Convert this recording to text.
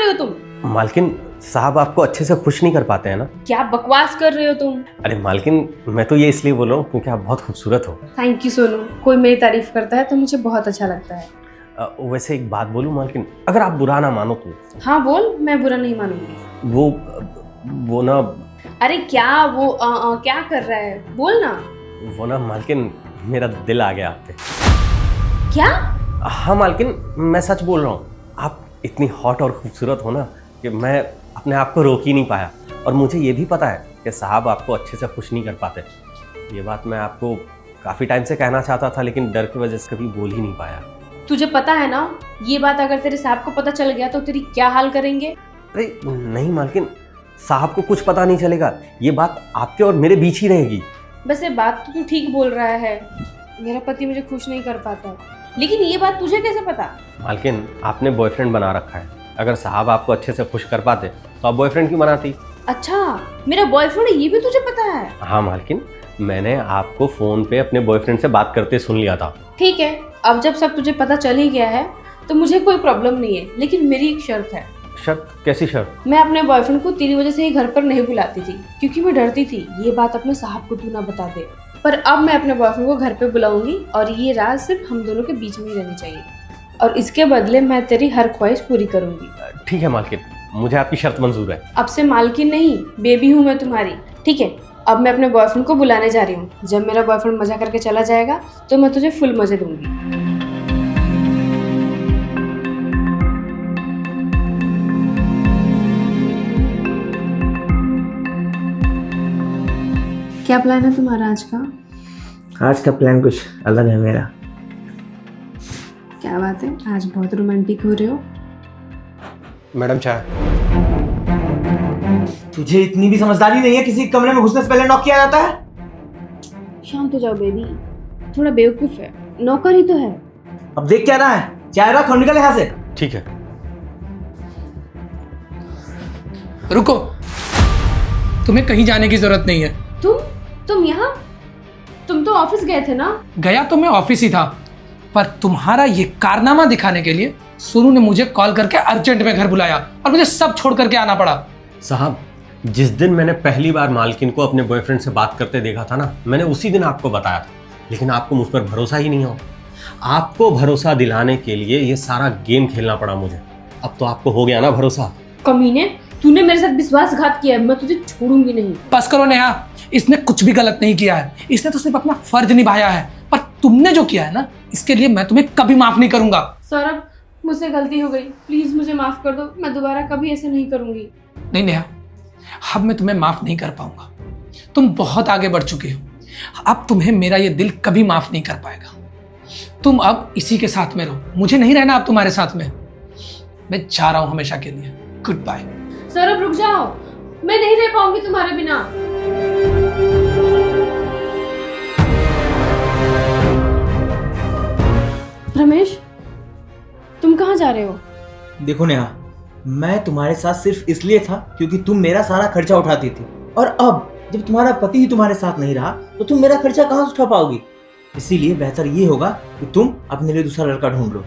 रहे हो तुम? मालकिन साहब आपको अच्छे से खुश नहीं कर पाते हैं ना। क्या बकवास कर रहे हो तुम? अरे मालकिन, मैं तो ये इसलिए बोल रहा हूँ क्योंकि आप बहुत खूबसूरत हो। थैंक यू सोनू, कोई मेरी तारीफ करता है तो मुझे बहुत अच्छा लगता है। वैसे एक बात बोलूँ मालकिन, अगर आप बुरा ना मानो तो। हाँ बोल, मैं बुरा नहीं मानूंगी। वो ना अरे क्या वो क्या कर रहा है, बोल ना। वो ना मालकिन, मेरा दिल आ गया आप पे। क्या? हाँ मालकिन, मैं सच बोल रहा हूँ। आप इतनी हॉट और खूबसूरत हो ना कि मैं अपने आप को रोक ही नहीं पाया। और मुझे ये भी पता है कि साहब आपको अच्छे से खुश नहीं कर पाते। ये बात मैं आपको काफ़ी टाइम से कहना चाहता था, लेकिन डर की वजह से कभी बोल ही नहीं पाया। तुझे पता है ना, ये बात अगर तेरे साहब को पता चल गया तो तेरी क्या हाल करेंगे? अरे नहीं मालकिन, साहब को कुछ पता नहीं चलेगा। ये बात आपके और मेरे बीच ही रहेगी। वैसे बात तो तू ठीक बोल रहा है, मेरा पति मुझे खुश नहीं कर पाता, लेकिन ये बात तुझे कैसे पता? मालकिन, आपने बॉयफ्रेंड बना रखा है। अगर साहब आपको अच्छे से खुश कर पाते तो आप बॉयफ्रेंड क्यों बनाती? अच्छा, मेरा बॉयफ्रेंड है ये भी तुझे पता है? हाँ मालकिन, मैंने आपको फ़ोन पे अपने बॉयफ्रेंड से बात करते सुन लिया था। ठीक है, अब जब सब तुझे पता चल ही गया है तो मुझे कोई प्रॉब्लम नहीं है, लेकिन मेरी एक शर्त है। शर्त? कैसी शर्त? मैं अपने बॉयफ्रेंड को तेरी वजह से ही घर पर नहीं बुलाती थी, क्योंकि मैं डरती थी ये बात अपने साहब को तू ना बता दे। पर अब मैं अपने बॉयफ्रेंड को घर पे बुलाऊंगी और ये राज सिर्फ हम दोनों के बीच में ही रहनी चाहिए, और इसके बदले मैं तेरी हर ख्वाहिश पूरी करूंगी। ठीक है मालकिन, मुझे आपकी शर्त मंजूर है। अब से मालकिन नहीं, बेबी हूँ मैं तुम्हारी। ठीक है, अब मैं अपने बॉयफ्रेंड को बुलाने जा रही हूँ। जब मेरा बॉयफ्रेंड मजा करके चला जाएगा तो मैं तुझे फुल मजे दूंगी। क्या प्लान है तुम्हारा आज का? आज का प्लान कुछ अलग है मेरा। क्या बात है, आज बहुत रोमांटिक हो रहे हो। मैडम चाय। तुझे इतनी भी समझदारी नहीं है, किसी कमरे में घुसने से पहले नॉक किया जाता है? शांत हो जाओ बेबी, थोड़ा बेवकूफ है, नौकर ही तो है। अब देख क्या रहा है, चाय रख और निकल यहाँ से। ठीक है। रुको, तुम्हें कहीं जाने की जरूरत नहीं है। तुम यहाँ? तुम तो ऑफिस गए थे ना? गया तो मैं ऑफिस ही था, पर तुम्हारा ये कारनामा दिखाने के लिए सोनू ने मुझे कॉल करके अर्जेंट में घर बुलाया और मुझे सब छोड़ करके आना पड़ा। साहब, जिस दिन मैंने पहली बार मालकिन को अपने बॉयफ्रेंड से बात करते देखा था ना, मैंने उसी दिन आपको बताया था, लेकिन आपको मुझ पर भरोसा ही नहीं हो। आपको भरोसा दिलाने के लिए ये सारा गेम खेलना पड़ा मुझे। अब तो आपको हो गया ना भरोसा। कमीने, तूने मेरे साथ विश्वासघात किया है, मैं तुझे छोड़ूंगी नहीं। बस करो नेहा, इसने कुछ भी गलत नहीं किया है, इसने तो सिर्फ अपना फर्ज निभाया है, पर तुमने जो किया है ना, इसके लिए मैं तुम्हें कभी माफ नहीं करूंगा। सौरभ, मुझसे गलती हो गई, प्लीज मुझे माफ कर दो, मैं दोबारा कभी ऐसे नहीं करूंगी। नहीं नेहा, अब मैं तुम्हें माफ नहीं कर पाऊंगा। तुम बहुत आगे बढ़ चुके हो, अब तुम्हें मेरा ये दिल कभी माफ नहीं कर पाएगा। तुम अब इसी के साथ में रहो, मुझे नहीं रहना अब तुम्हारे साथ में। मैं जा रहा हूं हमेशा के लिए। Good bye. सौरभ रुक जाओ, मैं नहीं रह पाऊंगी तुम्हारे बिना। रमेश, तुम कहाँ जा रहे हो? देखो नेहा, मैं तुम्हारे साथ सिर्फ इसलिए था क्योंकि तुम मेरा सारा खर्चा उठाती थी, और अब जब तुम्हारा पति ही तुम्हारे साथ नहीं रहा तो तुम मेरा खर्चा कहाँ से उठा पाओगी। इसीलिए बेहतर ये होगा कि तुम अपने लिए दूसरा लड़का ढूंढ लो।